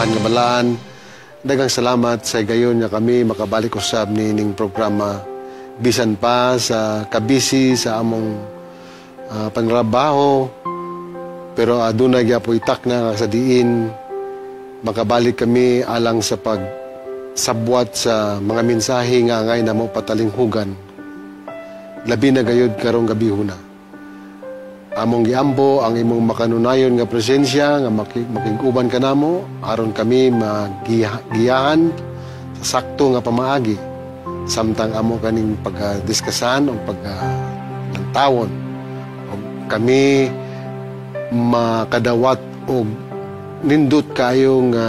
simbahan nga balaan. Daghang salamat sa gayon nga kami makabalik usab nining programa bisan pa sa kabisi sa among panrabaho. Pero aduna gyapon itak na sa diin makabalik kami alang sa pagsabwat sa mga mensahe nga angay na mo patalinghugan. Labi na gayud karong gabihuna. Among giambo ang imong makanunayon nga presensya nga makiguban kanamo aron kami magiyahan sa sakto nga pamaagi samtang amo kaning pagdiskasan o pagtawon o kami makadawat og nindot kayo nga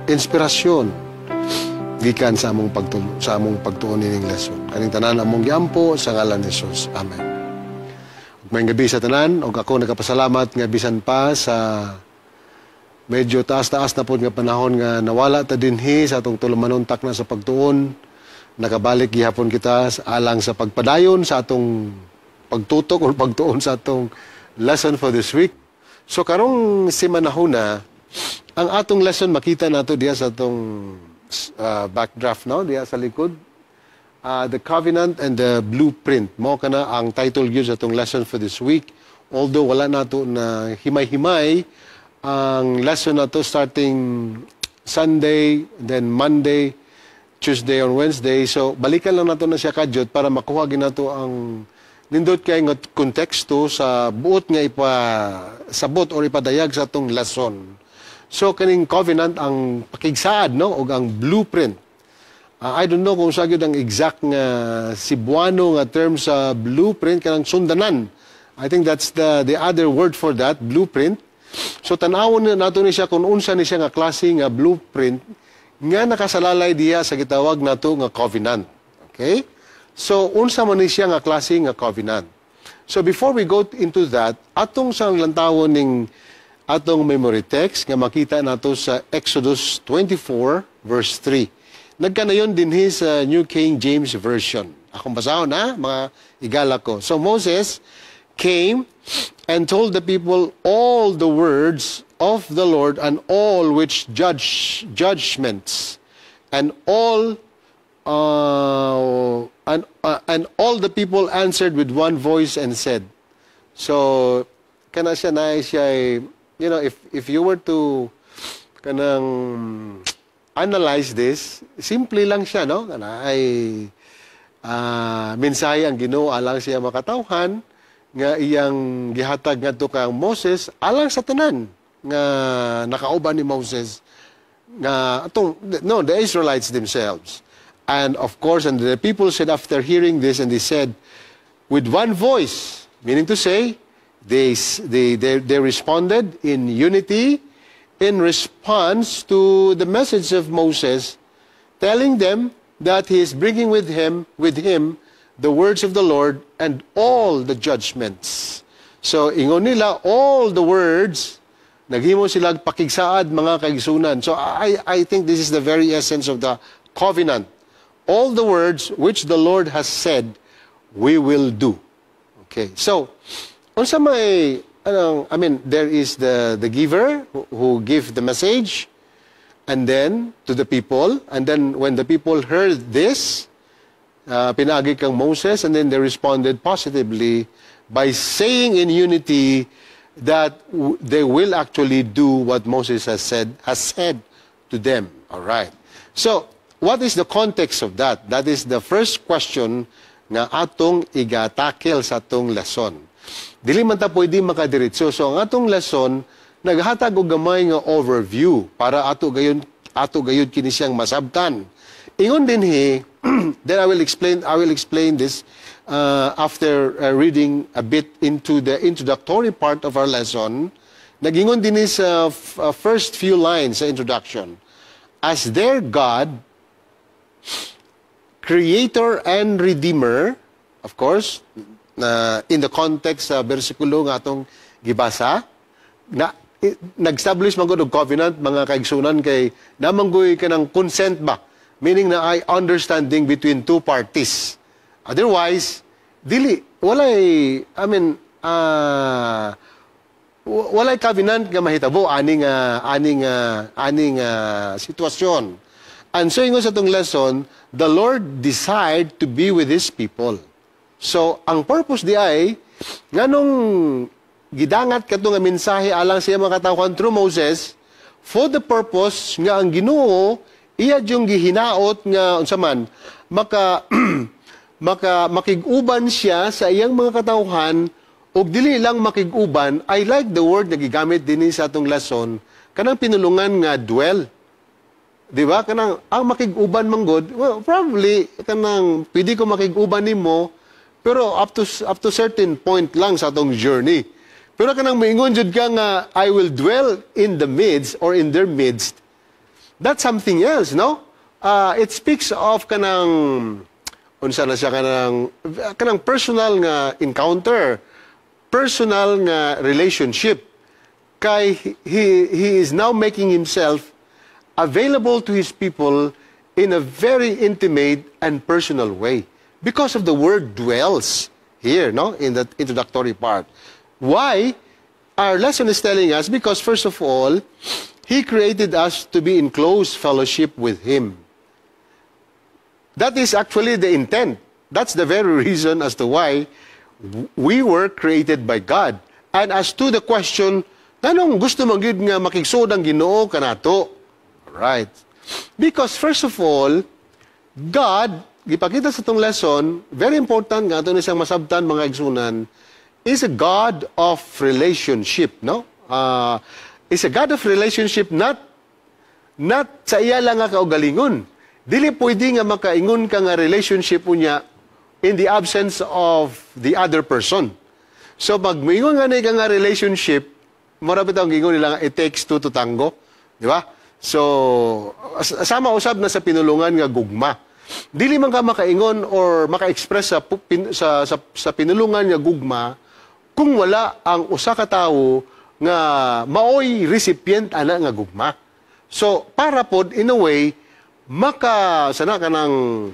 inspirasyon gikan sa among pagtuon ining lesson. Kaning tanan among giampo sa ngalan ni Jesus. Amen. May gabi sa tanan, o ako nagapasalamat nga bisan pa sa medyo taas-taas na po nga panahon nga nawala ta dinhi sa atong tulumanuntak na sa pagtuon. Nakabalik gihapon kita alang sa pagpadayon sa atong pagtutok o pagtuon sa atong lesson for this week. So karong simanahuna, ang atong lesson makita nato diya sa atong backdraft, no? Diya sa likod. The Covenant and the Blueprint. Mao kana ang title gyud sa atong lesson for this week. Although wala nato na himay-himay ang lesson nato starting Sunday, then Monday, Tuesday or Wednesday. So balikan lang nato na siya kadyot para makuha gid nato ang nindot kay nga konteksto sa buot nga ipasabot or ipadayag sa atong lesson. So kaning covenant ang pakigsaad, no, og ang blueprint. I don't know kung sa gyud ang exact nga Cebuano nga term sa blueprint kanang sundanan. I think that's the other word for that, blueprint. So tanawon na nato ni siya kung unsa ni siya nga klase nga blueprint nga nakasalalay diha sa gitawag nato nga covenant. Okay? So unsa man ni siya nga klase nga covenant. So before we go into that, atong sang lantawon ning atong memory text nga makita nato sa Exodus 24 verse 3. Nagkanayon din sa New King James Version. Akong basahon na, mga igala ko. So Moses came and told the people all the words of the Lord and all which judgments and all the people answered with one voice and said. So kana siya na siya, you know, if you were to kanang analyze this, simple lang siya, no? Ay mensahe ang Ginoo alang siya makatawhan nga iyang gihatag ngadto kang Moses alang sa tanan nga nakauban ni Moses nga the Israelites themselves. And of course, and the people said after hearing this, and they said with one voice, meaning to say they responded in unity in response to the message of Moses, telling them that he is bringing with him the words of the Lord and all the judgments. So, ingon nila, all the words, naghimo sila pakigsaad mga kaigsunan. So, I think this is the very essence of the covenant. All the words which the Lord has said, we will do. Okay, so, unsa may there is the giver who give the message, and then to the people, and then when the people heard this, pinagi kang Moses, and then they responded positively by saying in unity that they will actually do what Moses has said to them. All right. So, what is the context of that? That is the first question nga atong igatakel sa atong lesson. Dili man ta pwede makadiretso. So ang atong lesson naghatag og gamay nga overview para ato gayud kini siyang masabtan. Ingon dinhi then I will explain this after reading a bit into the introductory part of our lesson. Nagingon dinhi sa first few lines sa introduction. As their God, Creator and Redeemer, of course, in the context sa bersikulo nga atong gibasa, nag-establish man gud og covenant mga kaigsunan kay namanggoy kanang consent ba, meaning na ay understanding between two parties. Otherwise, dili walay walay covenant nga mahitabo aning sitwasyon. And so ingon sa itong lesson, the Lord decide to be with His people. So ang purpose di ay nganong gidangat kato nga mensahe alang siya makatawhan through Moses for the purpose nga ang Ginoo iya yung gihinaot nga unsa man makig-uban siya sa iyang mga katawhan ug dili lang makig-uban. I like the word na gigamit dinhi sa atong lesson kanang pinulungan nga dwell. Di ba? Kanang ang makig-uban manggod, well, probably kanang pwede ko makig-uban nimo pero up to certain point lang sa atong journey. Pero kanang maingon jud ka nga I will dwell in the midst or in their midst. That's something else, no? It speaks of kanang unsa na siya kanang personal nga encounter, personal nga relationship. Kay he is now making himself available to his people in a very intimate and personal way because of the word dwells here, no, in the introductory part. Why? Our lesson is telling us because first of all, He created us to be in close fellowship with Him. That is actually the intent. That's the very reason as to why we were created by God. And as to the question, nanong gusto mong yun nga makigsod ang Ginoo kanato? Right. Because first of all, God, ipakita sa itong lesson, very important nga ito isang masabtan mga igsunan, is a God of relationship, no? Is a God of relationship, not sa iya lang nga kaugalingon. Dili pwede nga makaingon ka nga relationship niya in the absence of the other person. So pag maingon nga na nga relationship, marapit ang gingon nila nga it takes two to tango, di ba? So sama usab na sa pinulungan nga gugma. Dili man ka makaingon or maka-express sa pinulungan nga gugma kung wala ang usa ka tawo nga maoy recipient ana nga gugma. So para pod in a way sana kanang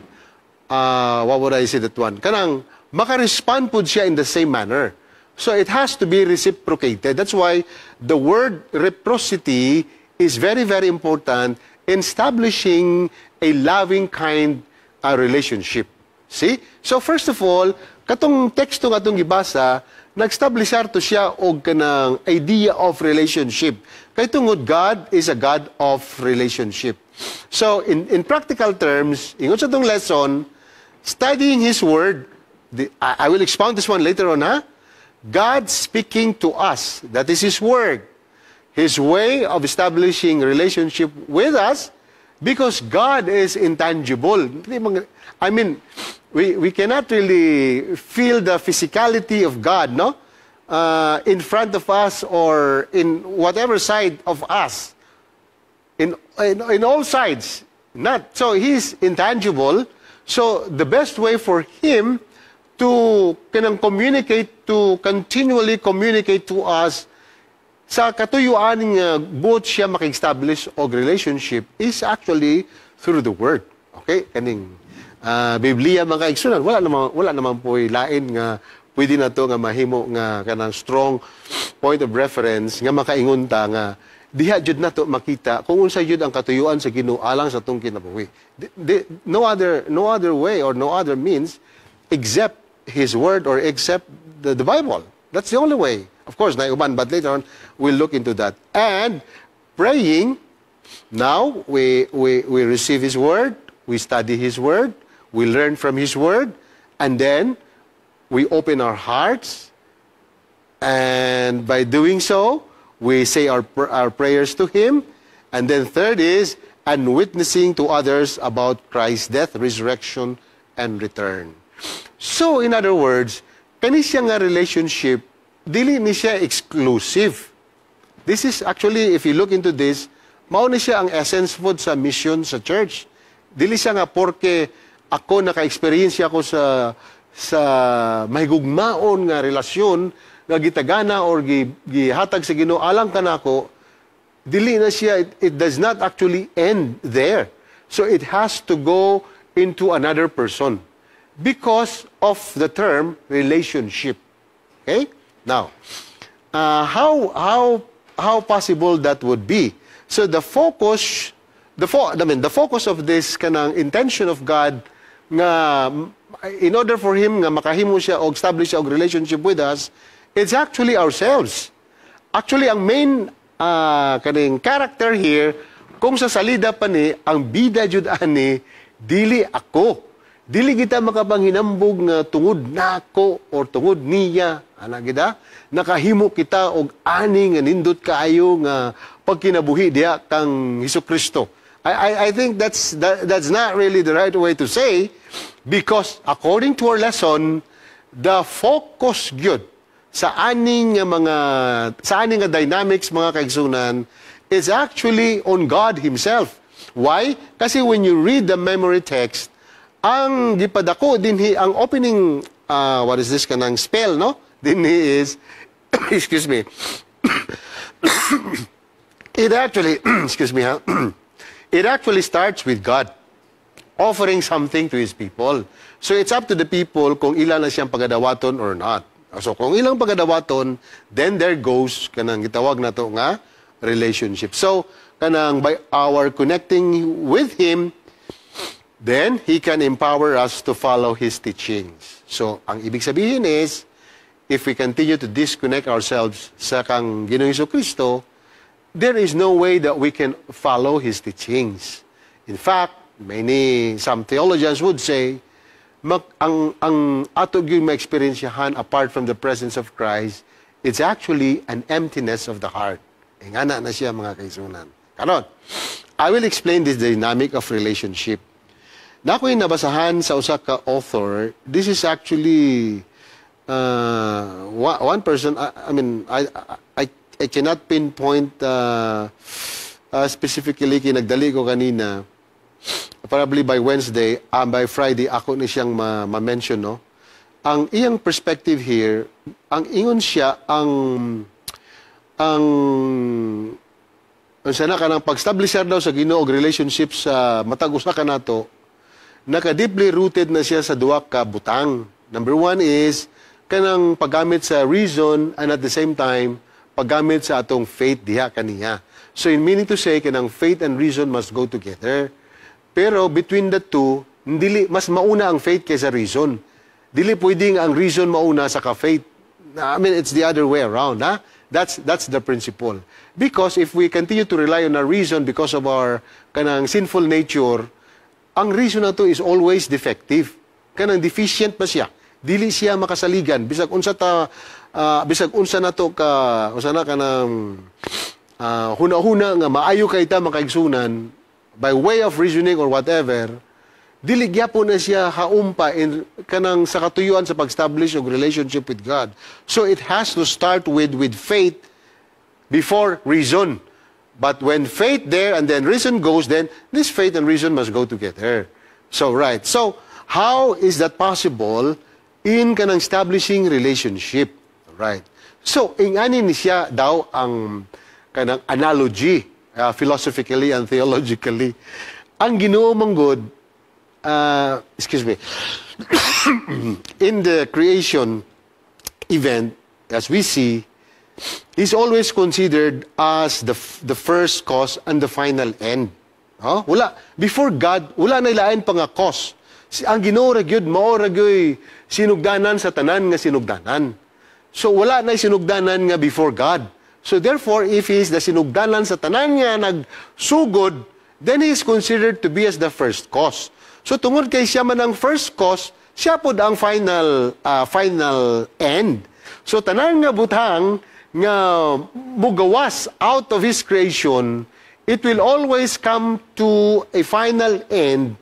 what would I say that one? Kanang maka-respond pod siya in the same manner. So it has to be reciprocated. That's why the word reciprocity is very, very important in establishing a loving kind relationship. See? So first of all, katong teksto nga itong gibasa, nag-establishar to siya og kanang idea of relationship. Kay tungod God is a God of relationship. So in practical terms, ingon sa itong lesson, studying His Word, I will expound this one later on, ha? God speaking to us, that is His Word. His way of establishing relationship with us, because God is intangible. I mean, we cannot really feel the physicality of God, no? In front of us or in whatever side of us. In all sides. Not. So He's intangible. So the best way for Him to continually communicate to us sa katuyuan nga both siya maki-establish og relationship is actually through the Word. Okay? Kaning Biblia mga igsunan, wala naman po lain nga pwede na to nga mahimo nga kanang strong point of reference nga makaingon ta nga diha jud nato makita kung unsa jud ang katuyuan sa Ginoo alang sa atong kinabuhi. No other way or no other means except His Word or except the Bible. That's the only way. Of course, naiuban, but later on, we'll look into that. And praying, now we receive His Word, we study His Word, we learn from His Word, and then we open our hearts, and by doing so, we say our prayers to Him, and then third is, and witnessing to others about Christ's death, resurrection, and return. So, in other words, kani siya nga relationship, dili ni siya exclusive. This is actually, if you look into this, mao ni siya ang essence food sa mission sa church. Dili siya nga porke ako naka-experience ako sa mahigugmaon nga relasyon nga gitagana or gihatag sa Ginoo alang kanako, dili na siya, it does not actually end there. So it has to go into another person because of the term relationship. Okay? Now, how possible that would be? So the focus of this kanang intention of God nga in order for him nga makahimo siya o establish siya og relationship with us, it's actually ourselves. Actually, ang main kaning character here, kung sa salida pa ni, ang bida jud ani, dili ako. Dili kita makapanghinambog nga tungod nako or tungod niya, ana gida, nakahimo kita og ani nga nindot kaayo nga pagkinabuhi diha kang Hesukristo. I think that's not really the right way to say, because according to our lesson, the focus gyud sa aning nga dynamics mga kaigsunan is actually on God Himself. Why? Kasi when you read the memory text, ang gipadako dinhi ang opening what is this kanang spell, no? Dinhi is excuse me. It actually excuse me, ha? It actually starts with God offering something to His people. So it's up to the people kung ilan na siyang pagadawaton or not. So kung ilang pagadawaton, then there goes kanang gitawag na to nga relationship. So kanang by our connecting with Him, then He can empower us to follow His teachings. So ang ibig sabihin is, if we continue to disconnect ourselves sa kang Ginoong Hesukristo, there is no way that we can follow His teachings. In fact, some theologians would say, ang ato gyud ma-experiensyahan apart from the presence of Christ, it's actually an emptiness of the heart. Ingana na siya mga kaisunan. Karon, I will explain this dynamic of relationship. Na ako'y nabasahan sa usa ka author, this is actually one person, I cannot pinpoint specifically kinagdali ko kanina. Probably by Wednesday, by Friday, ako ni siyang ma-mention, no? Ang iyang perspective here, ang ingon siya, sana ka ng pag-establisher daw sa Ginoo og relationship sa matag usa ka nato, naka-deeply rooted na siya sa duwa ka butang. Number one is, kanang paggamit sa reason and at the same time, paggamit sa atong faith diha kaniya. So in meaning to say, kanang faith and reason must go together. Pero between the two, mas mauna ang faith kaysa reason. Dili pwedeng ang reason mauna sa ka-faith. I mean, it's the other way around. Ha? That's the principle. Because if we continue to rely on our reason because of our kanang sinful nature, ang reason na to is always defective. Kanang deficient pa siya. Dili siya makasaligan. Bisag unsa na to ka, unsa na kanang huna-huna nga maayo kay ta makaigsunan, by way of reasoning or whatever, dili gyapon na siya haumpa in kanang sa katuyuan sa pag-establish og relationship with God. So it has to start with faith before reason. But when faith there and then reason goes, then this faith and reason must go together. So right. So how is that possible in kanang establishing relationship? Right. So ingani ni siya daw ang kanang analogy, philosophically and theologically. Ang Ginoo manggod, excuse me, in the creation event, as we see, is always considered as the first cause and the final end. Wala. Before God, wala na ilain pa nga cause. Ang Ginoo ra gyud mao ra gyud sinugdanan sa tanan nga sinugdanan. So wala na sinugdanan nga before God. So therefore, if he is the sinugdanan sa tanan nga nagsugod, then he is considered to be as the first cause. So tungod kay siya man ang first cause, siya pod ang final end. So tanan nga butang nga mugawas out of his creation, it will always come to a final end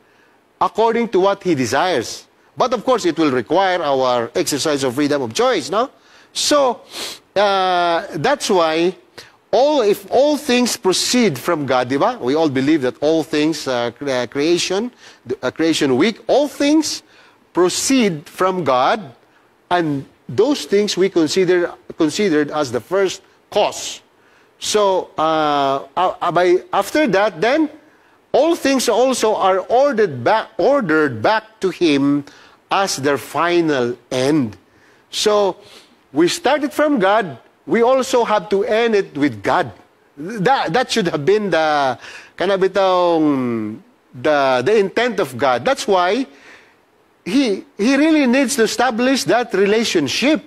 according to what he desires. But of course, it will require our exercise of freedom of choice, no? So, that's why if all things proceed from God, di ba? We all believe that all things, creation week, all things proceed from God, and those things we considered as the first cause. So, after that, then, all things also are ordered back to Him as their final end. So, we started from God, we also have to end it with God. That should have been the intent of God. That's why he really needs to establish that relationship,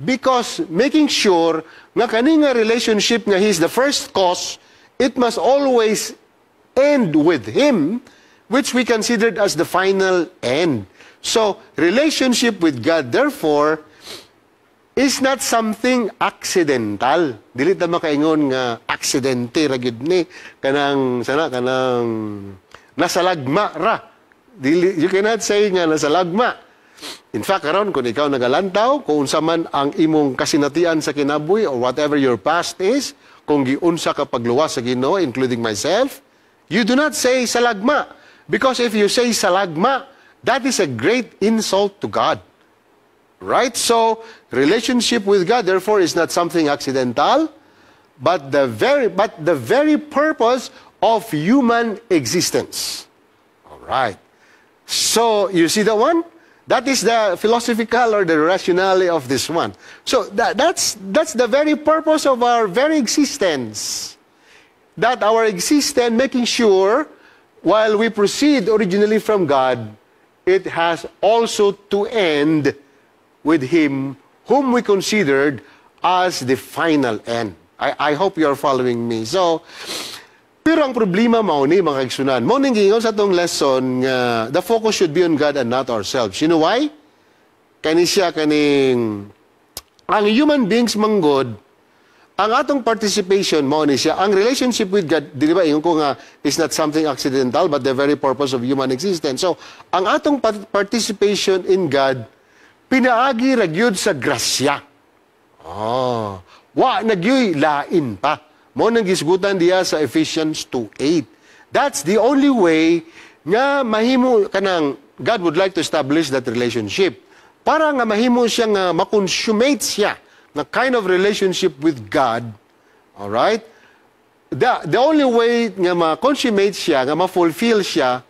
because making sure nga kaning relationship nga he's the first cause, it must always end with him, which we considered as the final end. So relationship with God, therefore, is not something accidental. Dili ta makaingon nga aksidente ra gyud ni kanang nasalagma ra. Dili, you cannot say nga nasalagma. In fact, karon kung ikaw nagalantaw, kung unsa man ang imong kasinatian sa kinabuhi or whatever your past is, kung giunsa ka pagluwas sa Ginoo, including myself, you do not say salagma, because if you say salagma, that is a great insult to God. Right? So, relationship with God, therefore, is not something accidental, but the very purpose of human existence. All right. So, you see that one? That is the philosophical or the rationale of this one. So, that's the very purpose of our very existence. That our existence, making sure, while we proceed originally from God, it has also to end with Him whom we considered as the final end. I hope you are following me. So, pero ang problema mao ni mga kaigsunan, mo ning giingon sa atong lesson nga the focus should be on God and not ourselves. You know why? Kani siya kaning ang human beings manggod, ang atong participation mao ni siya, ang relationship with God, di ba ingon ko nga is not something accidental but the very purpose of human existence. So, ang atong participation in God pinaagi ra gyud sa grasya. Wa nagyoy lain pa. Mo nang gisgutan diya sa Ephesians 2:8. That's the only way nga mahimo kanang God would like to establish that relationship. Para nga mahimo siya nga ma-consummate siya na kind of relationship with God. All right? The only way nga ma-consummate siya, nga ma-fulfill siya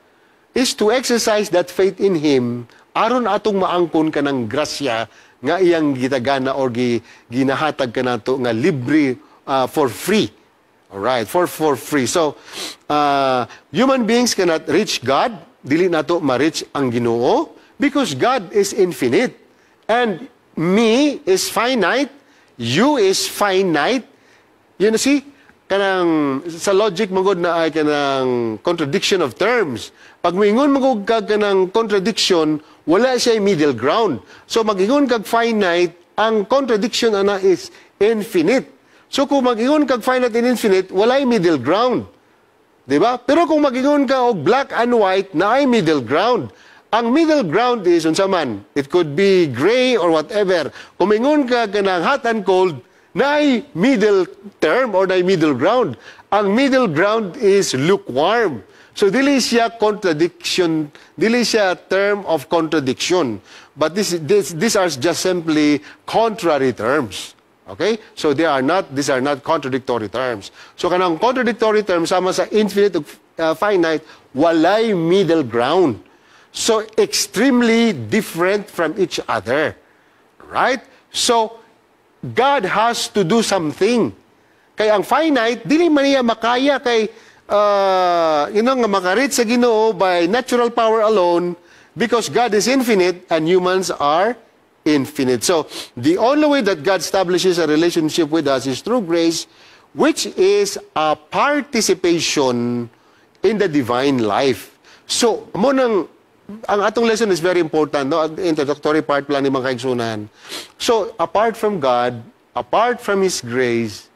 is to exercise that faith in Him aron atong maangkon ka ng grasya nga iyang gitagana or ginahatag ka nato nga libre for free. Alright, for free. So, human beings cannot reach God, dili nato ma-reach ang Ginoo, because God is infinite. And me is finite, you is finite. You know, see? Kanang, sa logic magod na ay kanang contradiction of terms. Pag moingon magod kag kanang contradiction, wala siya middle ground. So mag-ingon kag finite, ang contradiction ana is infinite. So kung mag-ingon kag finite and infinite, wala middle ground. Diba? Pero kung mag-ingon ka og black and white, na ay middle ground. Ang middle ground is unsa man. It could be gray or whatever. Kung mag-ingon ka kanang hot and cold, na ay middle term or na ay middle ground. Ang middle ground is lukewarm. So dili siya contradiction, dili siya term of contradiction. But these are just simply contrary terms. Okay? So these are not contradictory terms. So kanang contradictory terms sama sa infinite ug finite, walay middle ground. So extremely different from each other. Right? So God has to do something. Kay ang finite, dili man niya makaya kay nga makareach sa Ginoo by natural power alone, because God is infinite and humans are infinite. So, the only way that God establishes a relationship with us is through grace, which is a participation in the divine life. So, ang atong lesson is very important, no? Introductory part plan ni mga kaigsunan. So, apart from God, apart from His grace,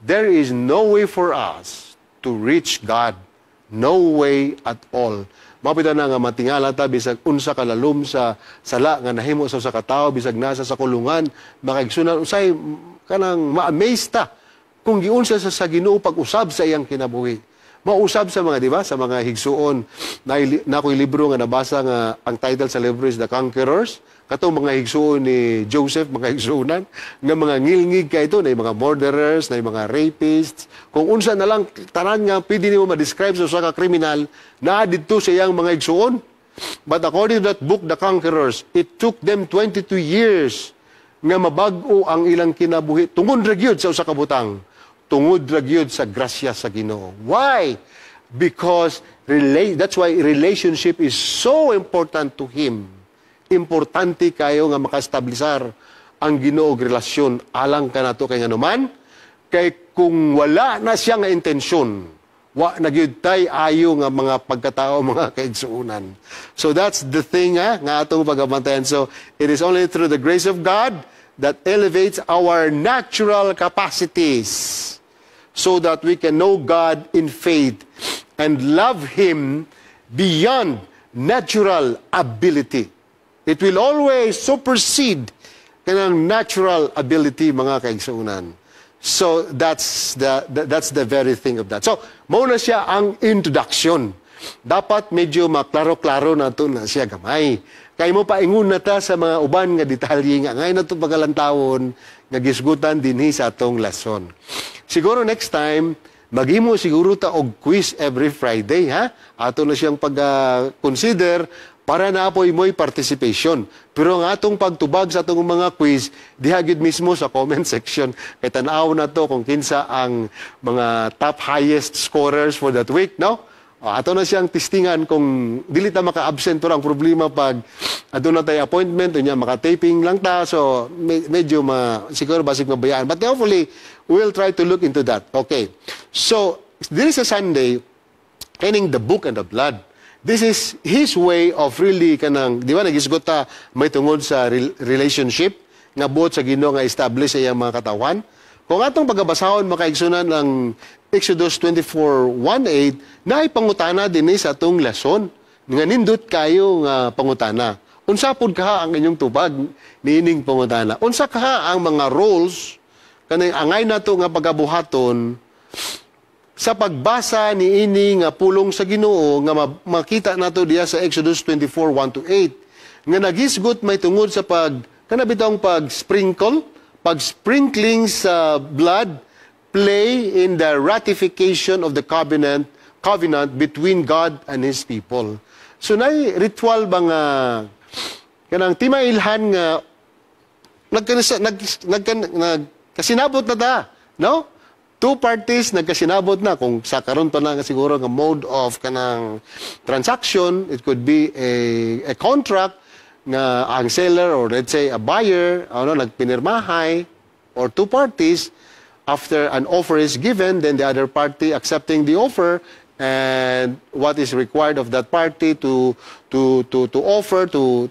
there is no way for us to reach God. No way at all. Mapita na nga matingala ta bisag unsa kalalom sa sala nga nahimo sa katao bisag nasa sa kulungan, makaigsunan usay kanang ma-amaze ta kung giunsa sa Ginoo pag-usab sa iyang kinabuhi. Mausab sa mga, di ba, sa mga higsuon na ako'y libro nga nabasa nga ang title sa libro is The Conquerors. Katong mga higsuon ni Joseph, mga higsuonan, nga mga ngilngig ka ito, na mga murderers, na mga rapists. Kung unsa na lang, tanan nga, pwede nimo ma-describe sa ka kriminal na dito sa iyang mga higsuon. But according to that book, The Conquerors, it took them 22 years nga mabag-o ang ilang kinabuhi tungod ra gyud sa usa ka butang, tungod ra gyud sa grasya sa Ginoo. Why? Because that's why relationship is so important to Him. Importante kayo nga makaestablisar ang Ginoo og relasyon alang kanato kay nganuman, kay kung wala na siya nga intensyon, wa na gyud tay ayo nga mga pagkatao, mga kaigsuunan. So that's the thing nga atong pagabantayan. So it is only through the grace of God that elevates our natural capacities so that we can know God in faith and love Him beyond natural ability. It will always supersede kanang natural ability, mga kaigsuunan. So that's the very thing of that. So muna siya ang introduction. Dapat medyo maklaro-klaro na ito na siya gamay. Kaya mo paingun na ta sa mga uban nga detalye nga ngayon na ito pagkalantawon nga gisgutan dinhi sa atong lesson. Siguro next time maghimo siguro ta og quiz every Friday, ha? Ato na siyang pag-consider para naapoy mo'y participation. Pero ang atong pagtubag sa atong mga quiz, diha gid mismo sa comment section. Kay tanaw na to kung kinsa ang mga top highest scorers for that week, no? Ato na siyang testingan kung dili ta maka-absent, pero ang problema pag ato na tayo appointment, unya maka-taping lang ta, so medyo siguro basig mabayaan. But hopefully, we'll try to look into that. Okay. So, this is a Sunday, kaning the book and the blood. This is his way of really kanang, di ba, nagisgot ta may tungod sa relationship nga buot sa Ginoo nga establish sa iyang mga katawan. Kung atong pagabasahon makaigsunan ng Exodus 24:18, na pangutana dinhi sa atong lesson nga nindot kayo nga pangutana. Unsa pud kaha ang inyong tubag niining pangutana? Unsa kaha ang mga roles kanang angay nato nga pagabuhaton sa pagbasa ni ini nga pulong sa Ginoo nga makita nato diya sa Exodus 24:1-8 nga nagisgot may tungod sa kanabitong pag-sprinkling sa blood, play in the ratification of the covenant between God and His people. So nay ritual ba nga kanang timailhan nga nagkasinabot na ta, no? Two parties nagkasinabot na kung sa karon pa na siguro nga mode of kanang transaction. It could be a contract nga ang seller or let's say a buyer nagpinirmahay, or two parties after an offer is given, then the other party accepting the offer and what is required of that party to offer to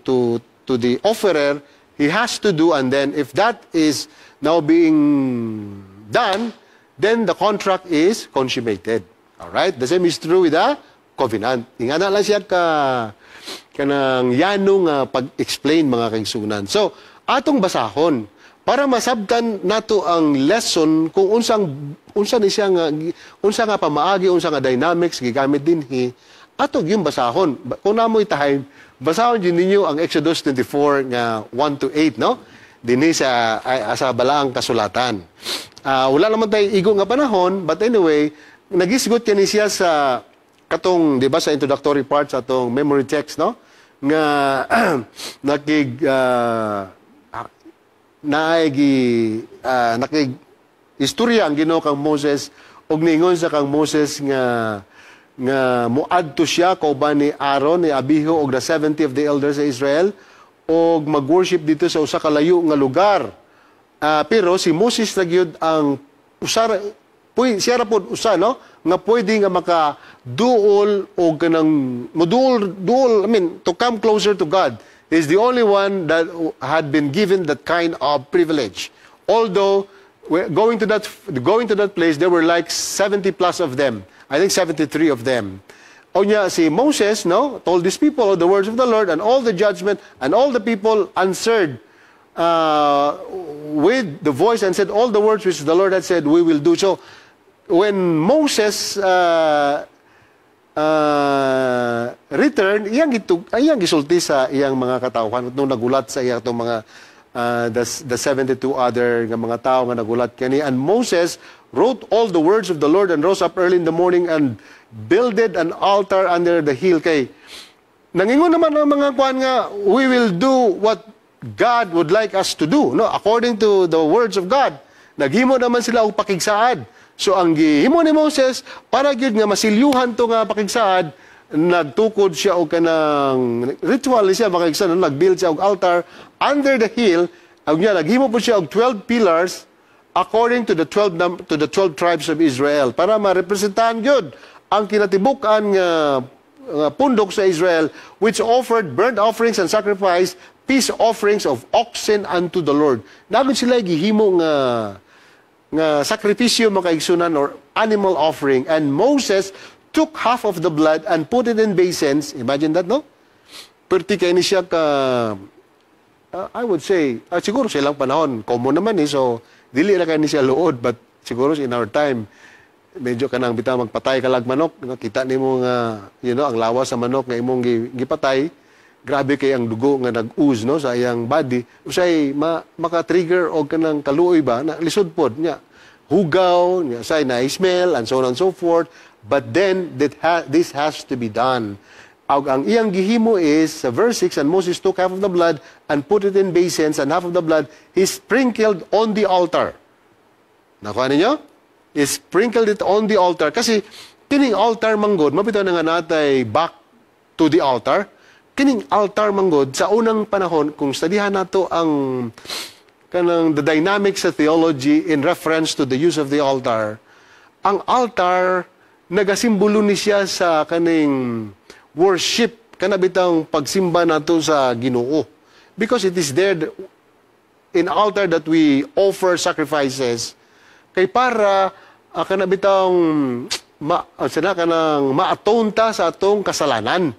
the offerer, he has to do, and then if that is now being done, then the contract is consummated. Alright? The same is true with the covenant. Ingana lang siya kanang yanong pag-explain, mga kaigsunan. So, atong basahon para masabtan nato ang lesson kung unsa nga pamaagi, unsa nga dynamics gigamit dinhi, ato yung basahon. Kung namoy time, basahon din ninyo ang Exodus 24 nga 1-8, no? Dinhi sa balaang kasulatan. Wala naman tayo igo nga panahon, but anyway, nagisgot kani siya sa katong, di ba, sa introductory part sa atong memory text, no? Nga istorya ang Ginoo kang Moses, og ningon sa kang Moses nga muadto siya kauban ni Aaron, ni Abihu og the 70 of the elders sa Israel, og mag-worship dito sa usa ka layo nga lugar. Pero si Moses na gyud ang siya ra pod usa, no, nga pwede nga maka-duol o kanang duol, to come closer to God. He is the only one that had been given that kind of privilege. Although going to that place, there were like 70 plus of them. I think 73 of them. Onya si Moses, no, told these people the words of the Lord and all the judgment, and all the people answered with the voice and said all the words which the Lord had said, we will do. So when Moses returned, iyang gisulti sa iyang mga katawhan nung nagulat sa iyang mga the 72 other nga mga tao nga nagulat kani. And Moses wrote all the words of the Lord and rose up early in the morning and builded an altar under the hill. Kay nangingon naman ang mga kuan nga, we will do what God would like us to do, no? According to the words of God. Naghimo naman sila og pakigsaad. So ang gihimo ni Moses para gyud nga masilyuhan to nga pakigsaad, nagtukod siya og kanang ritual siya makigsaad, nagbuild siya og altar under the hill. Ang niya naghimo po siya og 12 pillars according to the 12 tribes of Israel para ma-representahan gyud ang kinatibukan nga pundok sa Israel, which offered burnt offerings and sacrifice, peace offerings of oxen unto the Lord. Nagon sila gihimo nga sakripisyo makaigsunan or animal offering, and Moses took half of the blood and put it in basins. Imagine that, no? Perti kay ni siya ka I would say siguro silang panahon common naman so dili ra kay ni siya luod, but siguro in our time medyo kanang bitaw magpatay ka lag manok, kita nimo nga ang lawas sa manok nga imong gipatay, grabe kay ang dugo nga nag-ooze no sa iyang body, usay maka-trigger og kanang kaluoy ba na lisod pod nya, hugaw nya, say na smell and so on and so forth. But then this has to be done. Ang iyang gihimo is sa verse 6, and Moses took half of the blood and put it in basins, and half of the blood he sprinkled on the altar. Nakuha ninyo? He sprinkled it on the altar. Kasi kining altar manggod, mabitaw na nga natay back to the altar. Kining altar manggod, sa unang panahon, kung studihan nato ang kanang the dynamics of theology in reference to the use of the altar, ang altar, nagasimbolo ni siya sa kaning worship, kanabitang pagsimba nato sa Ginoo. Because it is there in altar that we offer sacrifices, kay para kanabitang kanang ma-atone ta sa atong kasalanan.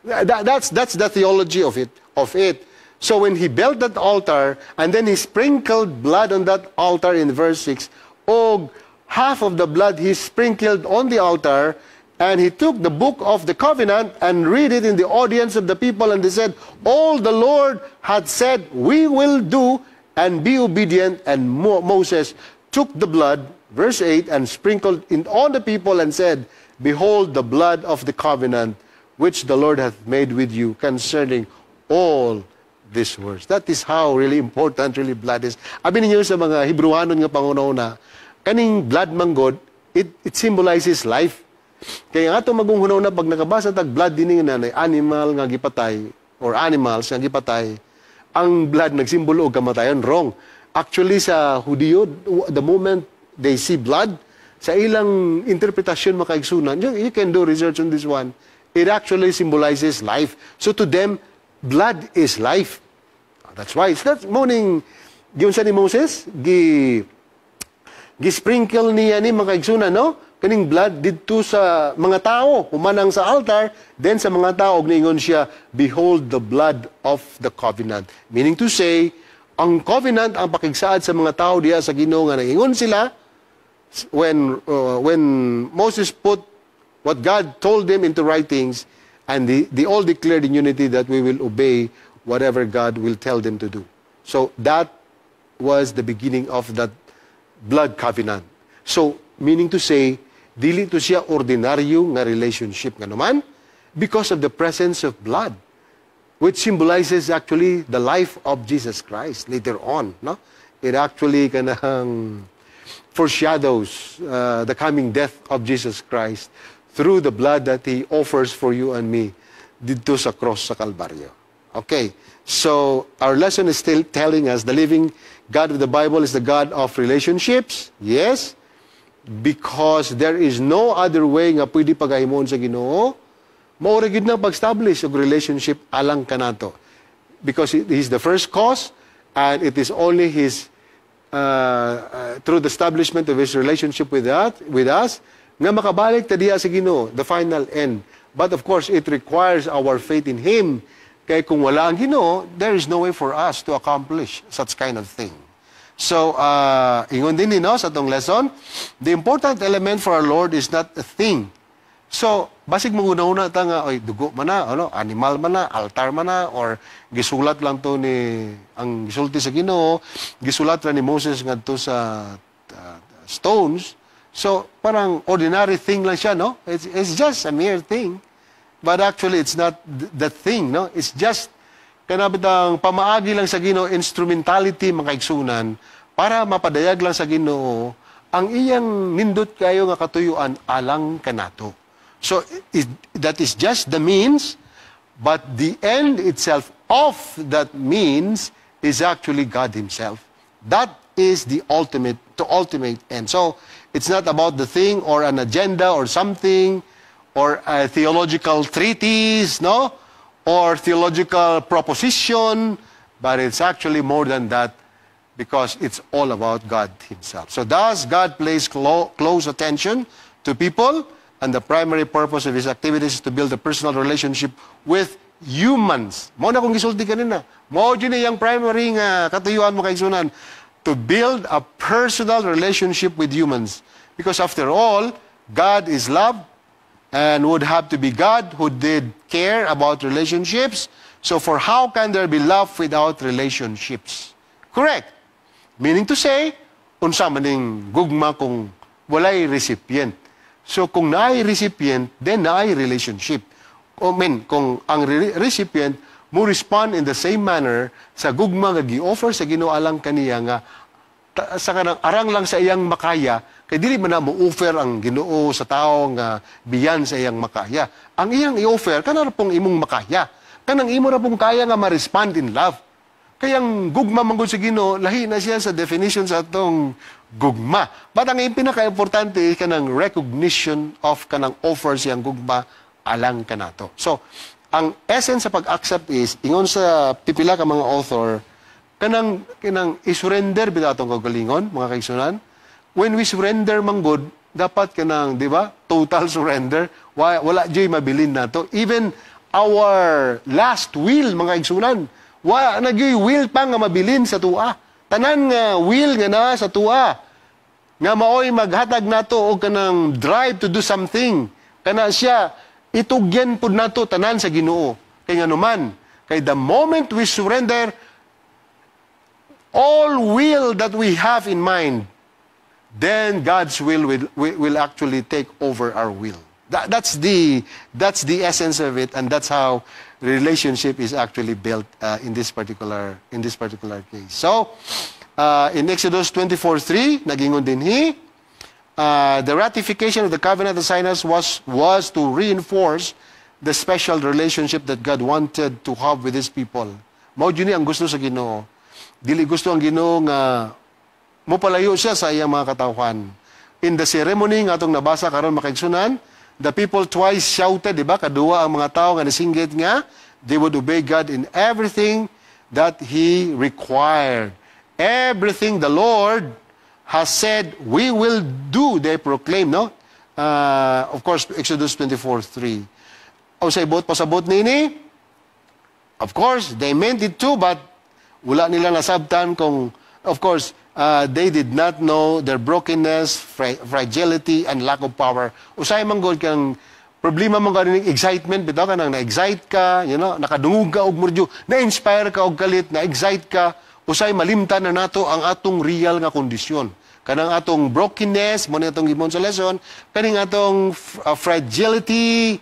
That's the theology of it. So when he built that altar, and then he sprinkled blood on that altar in verse 6, og half of the blood he sprinkled on the altar, and he took the book of the covenant and read it in the audience of the people, and they said, all the Lord had said, we will do, and be obedient. And Moses took the blood, verse 8, and sprinkled it on the people and said, behold the blood of the covenant which the Lord hath made with you concerning all these words. That is how really important really blood is. Abi ninyo sa mga Hebrewanon nga pangunahuna, kaning blood manggod, it symbolizes life. Kaya nga ito magunghunahuna pag nakabasa tag blood din nga na animal nga gipatay or animals nga gipatay, ang blood nagsimbolo og kamatayon. Wrong. Actually sa Hudiyo, the moment they see blood, sa ilang interpretasyon makaigsunan, you can do research on this one, it actually symbolizes life. So to them, blood is life. That's why. That's morning, giyon sa ni Moses, gisprinkle niya ni makaigsunan, no? Kaning blood dito sa mga tao, humanang sa altar, then sa mga tao, ningon siya, behold the blood of the covenant. Meaning to say, ang covenant, ang pakigsaad sa mga tao diya sa Ginoo nga naingon sila, when Moses put what God told them into writings, and they all declared in unity that we will obey whatever God will tell them to do. So that was the beginning of that blood covenant. So, meaning to say, dili to siya ordinaryo nga relationship nga naman because of the presence of blood, which symbolizes actually the life of Jesus Christ later on. No? It actually kanang foreshadows the coming death of Jesus Christ through the blood that He offers for you and me dito sa cross sa Kalbaryo. Okay, so our lesson is still telling us the living God of the Bible is the God of relationships. Yes, because there is no other way nga pwede pagahimon sa Ginoo. Maura gid na pag-establish og relationship alang kanato. Because He's the first cause, and it is only His through the establishment of His relationship with us, nga makabalik ta diha sa Ginoo, the final end. But of course, it requires our faith in Him. Kaya kung wala ang Ginoo, there is no way for us to accomplish such kind of thing. So, ingon din sa itong lesson, the important element for our Lord is not a thing. So, basig muna ta nga, oy, dugo man na, animal man na, altar man na, or gisulat lang to ni, ang gisulti sa Ginoo, gisulat ra ni Moses ngadto sa stones. So, parang ordinary thing lang siya, no? It's just a mere thing. But actually, it's not that thing, no? It's just kanabitang pamaagi lang sa Ginoo, instrumentality mga kaigsunan, para mapadayag lang sa Ginoo ang iyang nindot kayo nga katuyuan alang kanato. So that is just the means, but the end itself of that means is actually God Himself. That is the ultimate end. So it's not about the thing or an agenda or something or a theological treatise, no? Or theological proposition, but it's actually more than that because it's all about God Himself. So thus, God pays close attention to people, and the primary purpose of His activities is to build a personal relationship with humans. Mo na kung gisulti kanina. Mo dyan yung primary nga katuyuan mo kaigsunan, to build a personal relationship with humans. Because after all, God is love, and would have to be God who did care about relationships. So for how can there be love without relationships? Correct. Meaning to say, unsa maning gugma kung walay recipient. So kung naay recipient, then naay relationship. Kung ang recipient mo respond in the same manner sa gugma nga gi-offer sa Ginoo alang kaniya nga sa kanang arang lang sa iyang makaya, kay dili man na mo-offer ang Ginoo sa tao nga biyan sa iyang makaya. Ang iyang i-offer kana pong imong makaya. Kanang imo ra pong kaya nga ma-respond in love. Kayang gugma manggod sa Ginoo, lahi na siya sa definition sa atong gugma. But ang pinaka-importante is kanang recognition of kanang offer siyang gugma alang kanato. So, ang essence sa pag-accept is, ingon sa pipila ka mga author, kanang isurrender bitaw atong kagalingon, mga kaigsunan. When we surrender manggod, dapat kanang, di ba, total surrender. Wala dyan mabilin nato. Even our last will, mga kaigsunan, nagyoy will pa nga mabilin sa tua. Tanan nga will nga na sa tua. Nga maoy maghatag nato o kanang drive to do something. Kana siya, itugyan pud nato tanan sa Ginoo. Kay nga naman, kay the moment we surrender, all will that we have in mind, then God's will actually take over our will. That's the essence of it, and that's how relationship is actually built in this particular case. So, in Exodus 24:3, nagingon din the ratification of the covenant of Sinai was to reinforce the special relationship that God wanted to have with His people. Mao yun ang gusto sa Ginoo. Dili gusto ang Ginoo nga mopalayo siya sa iyang mga katawhan. In the ceremony nga atong nabasa karon makaigsunan, the people twice shouted, di ba? Kaduwa ang mga tao nga nasinggit nga, they would obey God in everything that He required. Everything the Lord has said, we will do, they proclaim, no? Of course, Exodus 24:3. O pasabot nini, of course, they meant it too, but wala nila nasabtan kung, of course, they did not know their brokenness, fragility, and lack of power. Usay manggod kang problema man ganing excitement, bitaw ka nang na-excite ka, nakadungog ka og murdyo, na-inspire ka og kalit, na-excite ka, usay malimtan na nato ang atong real nga kondisyon. Kanang atong brokenness, mo na itong gimon sa lesson, kaning atong fragility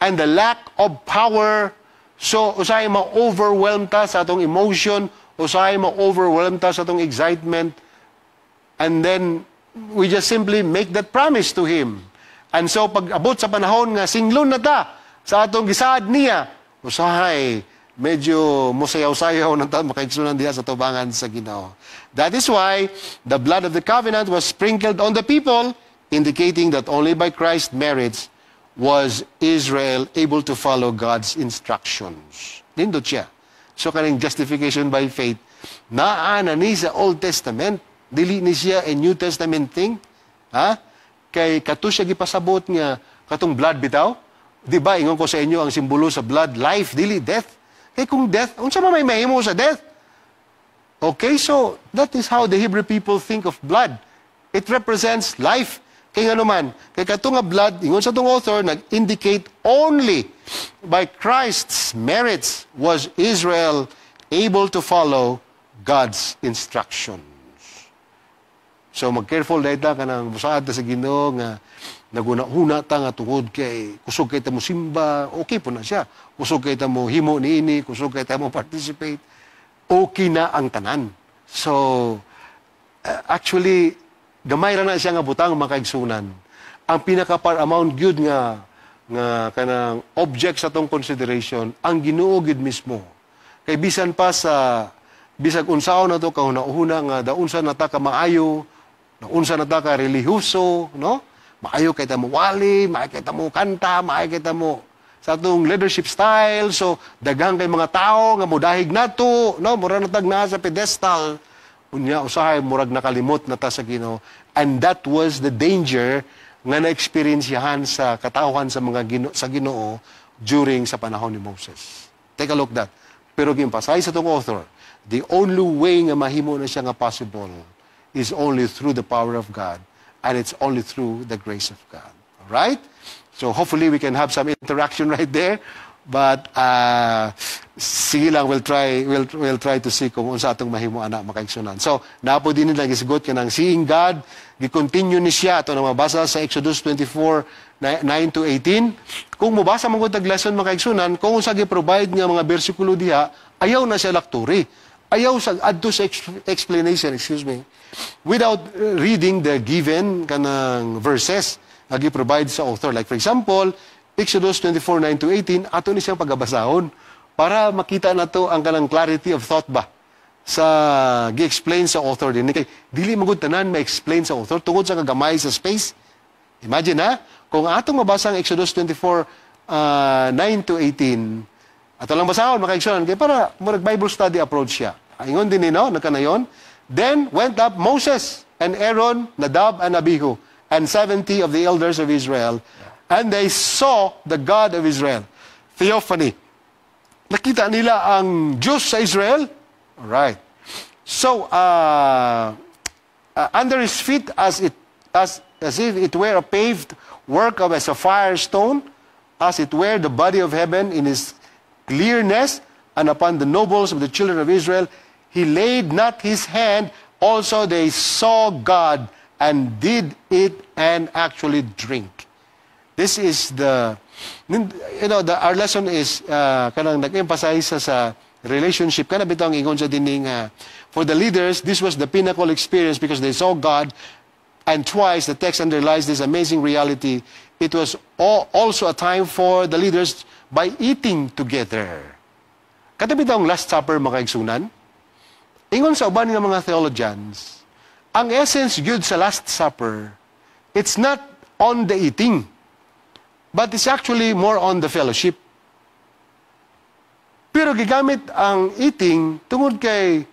and the lack of power. So, usay ma-overwhelm ta sa atong emotion, usay ma-overwhelm ta sa atong excitement, and then we just simply make that promise to Him. And so, pag abot sa panahon nga singlon na ta sa atong gisaad niya, usahay, medyo musayaw-sayaw na ta makaigsunan diha sa tubangan sa Ginoo. That is why the blood of the covenant was sprinkled on the people, indicating that only by Christ's merits was Israel able to follow God's instructions. Nindot siya. So, kaning justification by faith, naana ni sa Old Testament, dili ni siya a New Testament thing. Ha? Kay kato siya gipasabot nga katong blood bitaw. Di ba, ingon ko sa inyo ang simbolo sa blood, life, dili death. Kay kung death, unsa man may mahimo sa death? Okay, so that is how the Hebrew people think of blood. It represents life. Kay nga naman, kay kato nga blood, ingon sa tong author, nag-indicate only by Christ's merits was Israel able to follow God's instructions. So mag-careful dahil ka nang musaad sa Ginoo nga naguna-una ta nga tungod kay kusog kay ta mo simba, okay po na siya. Kusog kay ta mo himo niini, kusog kay ta mo participate, okay na ang tanan. So, actually, gamay ra na siya nga butang makaigsunan. Ang pinaka-paramount gyud nga kanang object sa tong consideration, ang Ginoo gyud mismo. Kay bisan pa sa bisag unsaon na to kahuna-una nga daunsa na ta ka maayo, daunsa na ta ka relihiyoso, no? Maayo kay ta mo wali, maayo kay ta mo kanta, maayo kay ta mo sa atong leadership style. So daghang kay mga tao nga modahig nato, no? Mura na tag naa sa pedestal. Unya usahay murag nakalimot na ta sa Ginoo. And that was the danger nga na-experiencehan sa katawhan sa mga sa Ginoo during sa panahon ni Moses. Take a look that. Pero gimpasay sa tong author, the only way nga mahimo na siya nga possible is only through the power of God. And it's only through the grace of God. All right? So hopefully we can have some interaction right there. But sige lang, we'll try to see kung unsa atong mahimo ana makaigsunan. So napo din nila gisugot kanang seeing God, gi-continue ni siya ato na mabasa sa Exodus 24:9-18. Kung mobasa man gud tag lesson makaigsunan, kung unsa gi-provide nga mga bersikulo diha, ayaw na siya lakturi. Ayaw sa adto sa explanation, without reading the given kanang verses nga gi-provide sa author. Like for example, Exodus 24:9-18, ato ni siyang pagabasahon para makita nato ang kanang clarity of thought ba sa gi-explain sa author din. Kay dili magud tanan ma-explain sa author tungod sa kagamay sa space. Imagine ha, kung atong mabasa ang Exodus 24:9-18, ato lang basahon makaigsunan kay para murag Bible study approach siya. Ingon din no, nakanayon. Then went up Moses and Aaron, Nadab and Abihu, and 70 of the elders of Israel, and they saw the God of Israel. Theophany. Nakita nila ang Diyos sa Israel. Alright. So, under his feet as if it were a paved work of a sapphire stone, as it were the body of heaven in his clearness, and upon the nobles of the children of Israel, he laid not his hand. Also they saw God and did eat and actually drink. This is our lesson is kanang nag-emphasize sa relationship. Kana bitong ingon sa dining for the leaders, this was the pinnacle experience because they saw God, and twice the text underlies this amazing reality. It was also a time for the leaders by eating together. Kada bitong Last Supper makaigsunan, ingon sa uban nga mga theologians, ang essence gyud sa Last Supper, it's not on the eating, but it's actually more on the fellowship. Pero gigamit ang eating tungod kay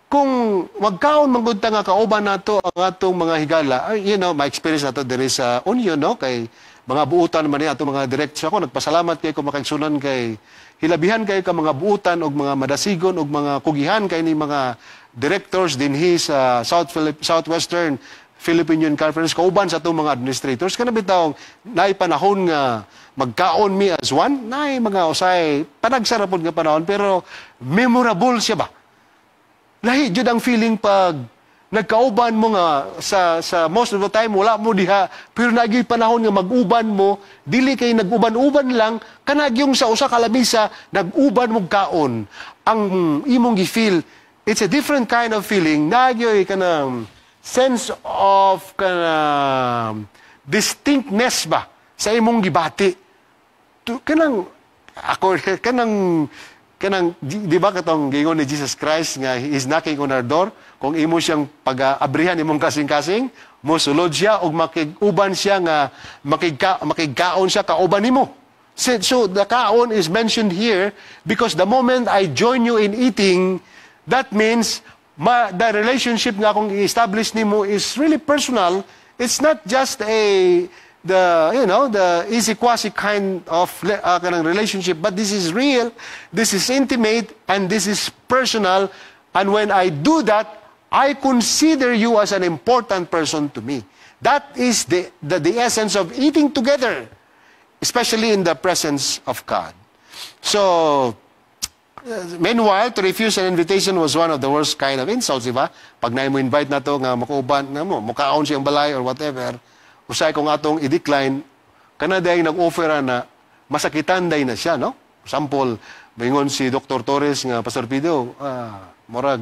kung magkaon manggod ta nga kauban nato ang atong mga higala, my experience nato diri sa Union, no, kay mga buutan man ni ato mga direct ako nagpasalamat kay ko makaigsunan kay hilabihan kay ka mga buutan og mga madasigon og mga kugihan kay ni mga directors dinhi sa Southwestern Philippine Union Conference kauban sa atong mga administrators kana bitaw naay panahon nga magkaon mi as one, naay mga usay panagsarapod nga panahon pero memorable siya ba. Lahi jud ang feeling pag nagkauban mo nga sa most of the time wala mo diha pero nagay panahon nga mag-uban mo dili kay nag-uban-uban lang kanag yung sa usa ka lamisa nag-uban mo kaon ang imong gi-feel. It's a different kind of feeling. Nagyoy kanang sense of distinctness ba sa imong gibati. Kanang ako kanang di ba katong gingon ni Jesus Christ nga He is knocking on our door, kung imo siyang pag-abrihan imong kasing-kasing, mosulod siya og makig-uban siya nga makigkaon siya kauban nimo. So the kaon is mentioned here because the moment I join you in eating, that means the relationship nga akong i-establish nimo is really personal. It's not just the easy-quasi kind of relationship, but this is real, this is intimate, and this is personal. And when I do that, I consider you as an important person to me. That is the essence of eating together, especially in the presence of God. So, meanwhile, to refuse an invitation was one of the worst kind of insults, di ba? Pag na mo invite na to nga makauban na mo, mukaon siyang balay or whatever, usay kung atong i-decline, kanaday nag-offer na masakitan day na siya, no? Sample, maingon si Dr. Torres nga, Pastor Pido, morag,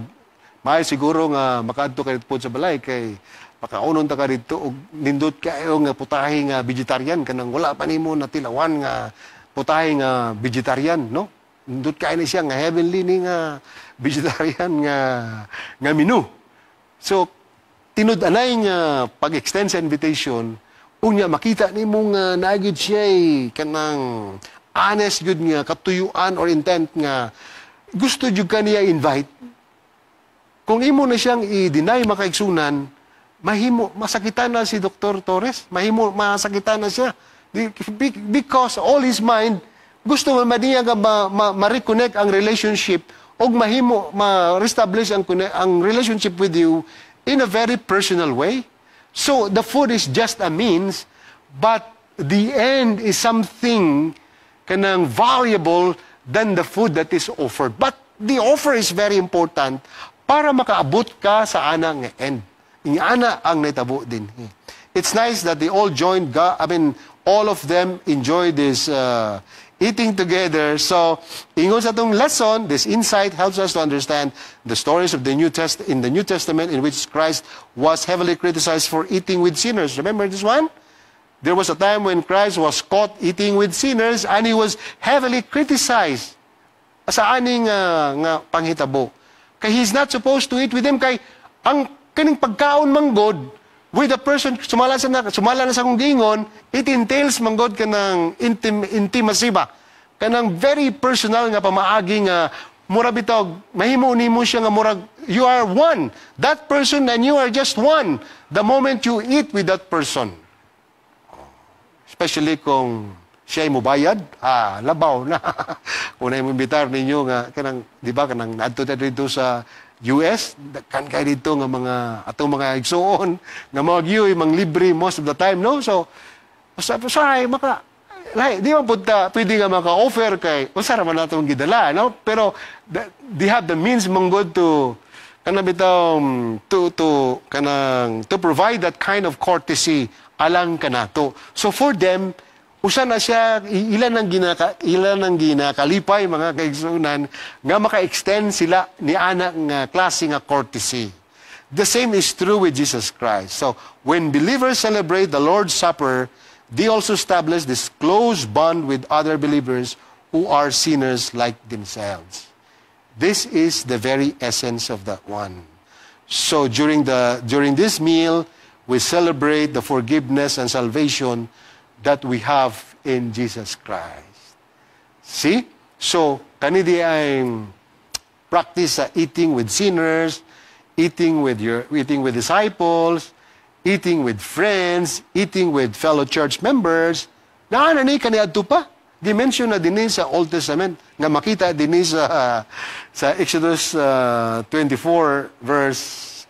may siguro nga makaadto ka dito sa balay kay pakaunon ta ka dito og nindot kayo nga putahe nga vegetarian kanang wala pa nimo natilawan nga putahe nga vegetarian, no? Nindot kayo ni siya nga heavenly ni nga vegetarian nga menu. So tinud-anay nga pag-extend sa invitation, unya makita nimo nga naagid siya kanang honest good nga katuyuan or intent nga gusto jud kaniya invite. Kung imo na siyang i-deny makaigsunan, masakitan na si Dr. Torres, masakitan na siya. Because all his mind, gusto man niya nga ma-reconnect ang relationship o ma-reestablish ang relationship with you in a very personal way. So, the food is just a means, but the end is something kanang valuable than the food that is offered. But the offer is very important para makaabot ka sa ana nga end. Ana ang naitabo din. It's nice that they all joined, all of them enjoy this eating together. So, ingon sa itong lesson, this insight helps us to understand the stories of the New Testament in which Christ was heavily criticized for eating with sinners. Remember this one? There was a time when Christ was caught eating with sinners and he was heavily criticized sa aning nga panghitabo. Kay he's not supposed to eat with them. Kay ang kaning pagkaon manggod with a person, sumala na sa kong gingon, it entails manggod ka ng intimacy ba? Kanang very personal nga pamaagi nga murag bitog, mahimo nimo siya nga murag, you are one. That person and you are just one. The moment you eat with that person. Especially kung siya ay mubayad, labaw na. Kung na-imbitar ninyo nga, di ba, kanang naadto tayo dito sa US, kan kayo dito nga atong mga igsuon, nga mga giyoy, mga libre most of the time, no? So, di ba punta, pwede nga maka-offer kay, usara man natong gidala, no? Pero, they have the means manggod to provide that kind of courtesy alang kanato. So, for them, usa na siya, ilan ang ginakalipay mga kaigsunan nga maka-extend sila ni anak nga klase nga courtesy. The same is true with Jesus Christ. So, when believers celebrate the Lord's Supper, they also establish this close bond with other believers who are sinners like themselves. This is the very essence of that one. So, during this meal, we celebrate the forgiveness and salvation that we have in Jesus Christ. See? So, kanidi ay practice eating with sinners, eating with disciples, eating with friends, eating with fellow church members. Naanani kaniadto pa. Dimension na din sa Old Testament nga makita din sa Exodus 24 verse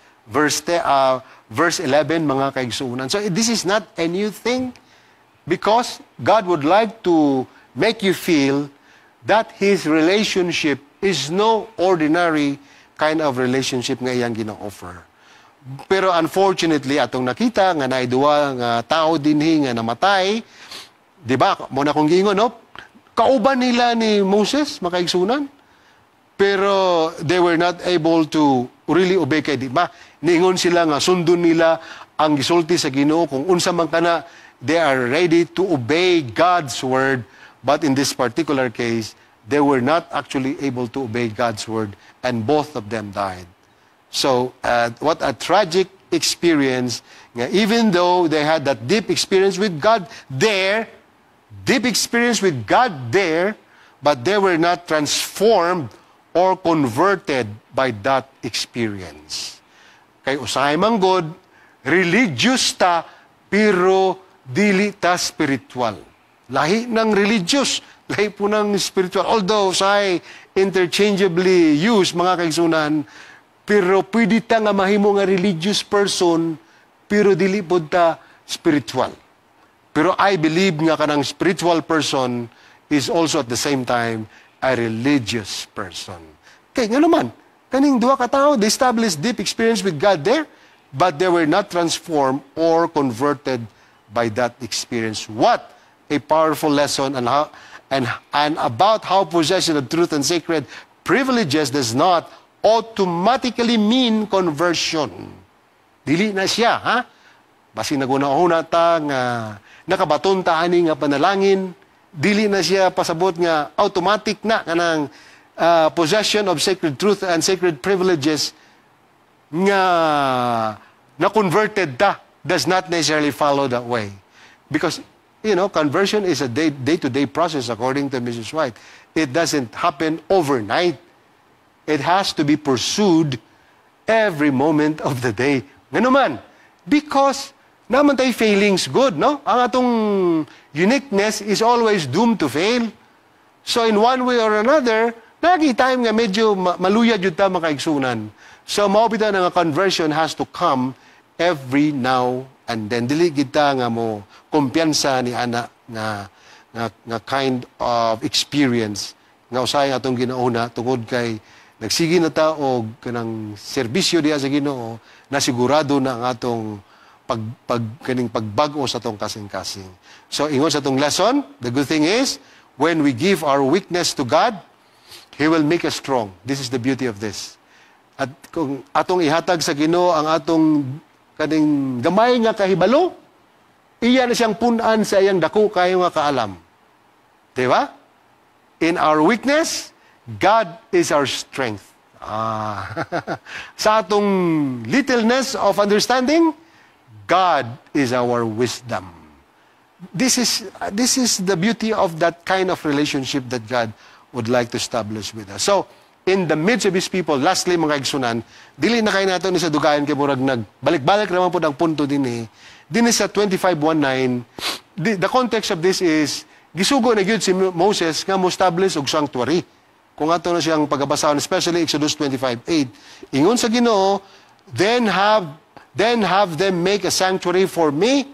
11 mga kaigsuunan. So this is not a new thing. Because God would like to make you feel that His relationship is no ordinary kind of relationship nga iyang gina-offer. Pero unfortunately, atong nakita nga naidua nga tao dinhi nga namatay, di ba? Muna kong gingon, no? Kauban nila ni Moses, makaigsunan. Pero they were not able to really obey kay, di ba? Niingon sila nga sundon nila ang gisulti sa Ginoo kung unsa man kana. They are ready to obey God's word, but in this particular case, they were not actually able to obey God's word, and both of them died. So, what a tragic experience. Even though they had that deep experience with God there, but they were not transformed or converted by that experience. Kay usahay manggod, religious ta, pero dili ta spiritual. Lahi ng religious, lahi po ng spiritual. Although, say, interchangeably used, mga kaigsunan, pero pwede ta nga mahimo nga religious person, pero dili po ta spiritual. Pero I believe nga kanang spiritual person is also at the same time a religious person. Kaya nga naman, kaning duha ka tao, they established deep experience with God there, but they were not transformed or converted by that experience. What a powerful lesson and about how possession of truth and sacred privileges does not automatically mean conversion. Dili na siya, ha? Basi naguna-una ta nga nakabaton ta ani nga panalangin, dili na siya pasabot nga automatic na kanang possession of sacred truth and sacred privileges nga na-converted ta. Does not necessarily follow that way. Because, conversion is a day-to-day process according to Mrs. White. It doesn't happen overnight. It has to be pursued every moment of the day. Nga naman, because naman tayo failings good, no? Ang atong uniqueness is always doomed to fail. So in one way or another, lagi time nga medyo maluyad yun ta makaigsunan. So maobitan nga conversion has to come every now and then. Dili kita nga mo kumpiyansa ni ana nga kind of experience nga usay atong ginauna tungod kay nagsigi na ta og kanang serbisyo diha sa Ginoo, nasigurado na ang atong pagbag-o sa atong kasing-kasing. So ingon sa atong lesson, the good thing is when we give our weakness to God, He will make us strong. This is the beauty of this. At kung atong ihatag sa Ginoo ang atong kaning gamay nga kahibalo, iya na siyang punan sa iyang dako kayo nga kaalam. Diba? In our weakness, God is our strength. Sa atong littleness of understanding, God is our wisdom. This is the beauty of that kind of relationship that God would like to establish with us. So, in the midst of His people, lastly, mga igsunan, dili na kayo nato ni sa dugayan kay murag nagbalik-balik naman po ang punto din eh. Din sa 25:19, the context of this is, gisugo na gyud si Moses nga mo establish og sanctuary. Kung ato na siyang pagabasahon, especially Exodus 25:8. Ingon sa Ginoo, then have them make a sanctuary for me,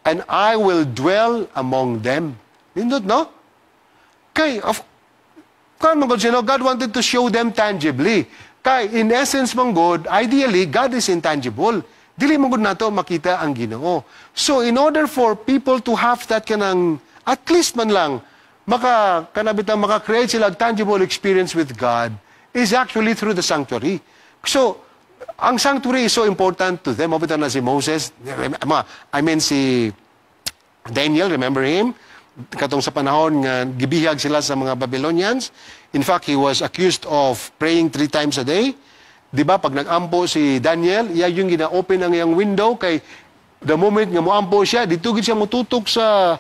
and I will dwell among them. Nindot, no? Kay, God wanted to show them tangibly. Kay, in essence, God, ideally, God is intangible. Dili man gud nato makita ang Ginoo. So, in order for people to have that kanang, at least man lang, maka-create sila tangible experience with God, is actually through the sanctuary. So, ang sanctuary is so important to them. Mabitan na si Moses, I mean si Daniel, remember him? Katong sa panahon nga gibihag sila sa mga Babylonians. In fact, he was accused of praying 3 times a day. Di ba, pag nag-ampo si Daniel, iya yung gina-open ang iyang window kay the moment nga mo-ampo siya, dito siya mututok sa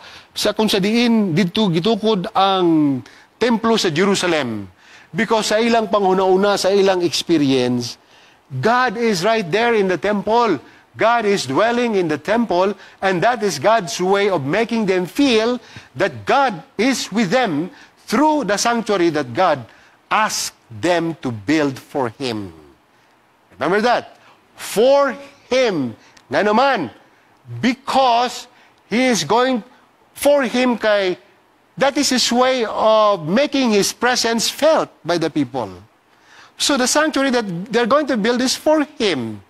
kung sa diin, dito gitukod ang templo sa Jerusalem. Because sa ilang panghuna-una, sa ilang experience, God is right there in the temple. God is dwelling in the temple, and that is God's way of making them feel that God is with them through the sanctuary that God asked them to build for Him. Remember that? For Him. Nga naman, because He is going for Him kay that is His way of making His presence felt by the people. So the sanctuary that they're going to build is for Him.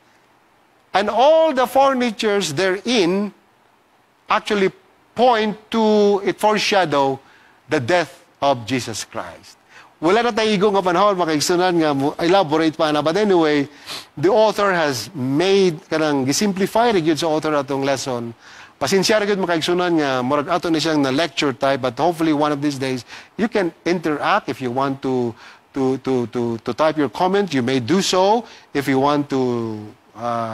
And all the furnitures therein actually point to, it foreshadow the death of Jesus Christ. Wala na tayo igong nga panahon, makaigsunan nga, elaborate pa na. But anyway, the author has made, kanang gisimplify rin sa author atong lesson. Pasensya rin makaigsunan nga, murag ato na siyang na lecture type, but hopefully one of these days, you can interact if you want to type your comment. You may do so. If you want to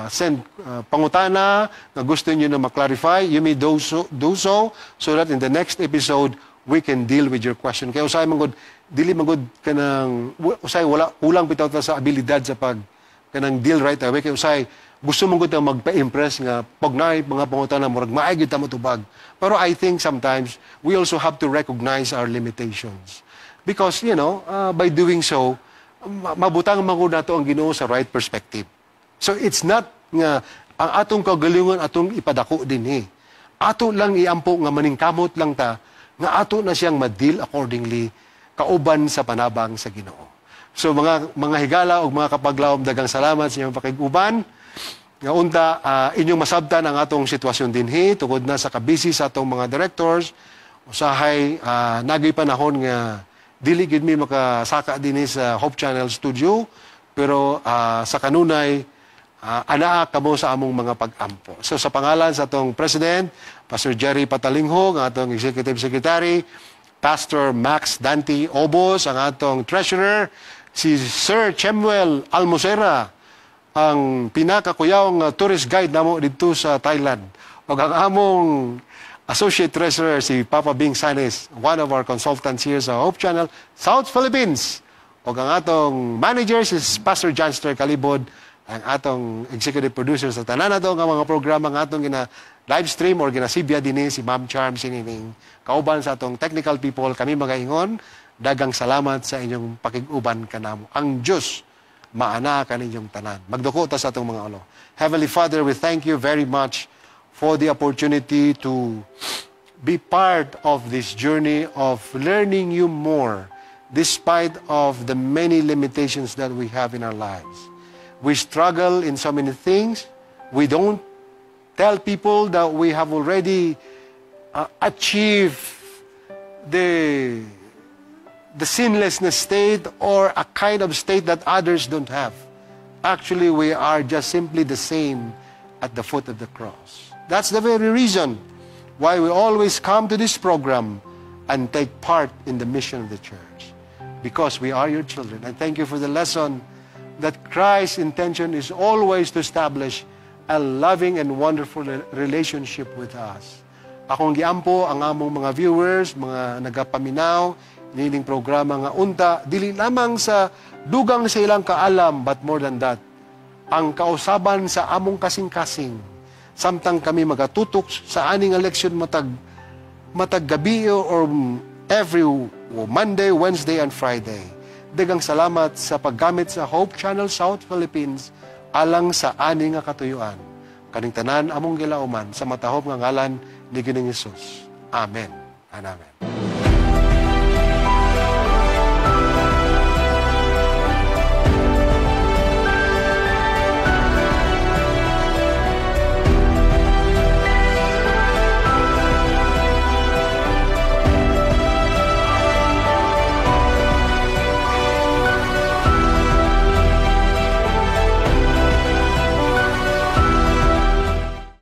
send pangutana na gusto niyo na ma-clarify, you may do so that in the next episode we can deal with your question. Kaya usay mangod dili mangod kanang usay wala kulang bitaw ta sa abilidad sa pag kanang deal right away. Kaya usay gusto mangod ta magpa-impress nga pag naay mga pangutana murag maay gyud ta motubag. Pero I think sometimes we also have to recognize our limitations. Because by doing so mabutang mangod nato ang Ginoo sa right perspective. So it's not nga ang atong kagalingon atong ipadako din Ato lang iampo nga maningkamot lang ta nga ato na siyang ma-deal accordingly kauban sa panabang sa Ginoo. So mga higala o mga kapaglawom, dagang salamat sa inyong pakiguban. Nga unta, inyong masabtan ang atong sitwasyon dinhi tungod na sa kabisi sa atong mga directors, usahay nagay panahon nga dili gid mi makasaka dinhi sa Hope Channel studio, pero sa kanunay anaa kamo sa among mga pag-ampo. So sa pangalan sa atong President, Pastor Jerry Patalingho, ang atong Executive Secretary, Pastor Max Dante Obos, ang atong Treasurer, si Sir Chemuel Almosera, ang pinakakuyawng tourist guide namo dito sa Thailand. O ang among Associate Treasurer, si Papa Bing Sanes, one of our consultants here sa Hope Channel, South Philippines. O ang atong manager, si Pastor Janster Kalibod, ang atong executive producer sa tanan nato nga mga programa nga atong live stream or ginasibya dinhi si Ma'am Charm Sinining. Kauban sa atong technical people, kami mga ingon, dagang salamat sa inyong pakiguban kanamo. Ang Diyos maana kaninyong tanan. Magduko ta sa atong mga ulo. Heavenly Father, we thank you very much for the opportunity to be part of this journey of learning you more despite of the many limitations that we have in our lives. We struggle in so many things. We don't tell people that we have already achieved the sinlessness state or a kind of state that others don't have. Actually, we are just simply the same at the foot of the cross. That's the very reason why we always come to this program and take part in the mission of the church. Because we are your children. And thank you for the lesson that Christ's intention is always to establish a loving and wonderful relationship with us. Akong giampo ang among mga viewers, mga nagapaminaw, nining programa nga unta, dili lamang sa dugang sa ilang kaalam, but more than that, ang kausaban sa among kasing-kasing, samtang kami magatutok sa aning eleksyon matag gabi or every Monday, Wednesday, and Friday. Dagang salamat sa paggamit sa Hope Channel South Philippines alang sa aning nga katuyuan. Kaning tanan among gilauman sa matahop nga ngalan ni Ginoong Hesus. Amen and amen.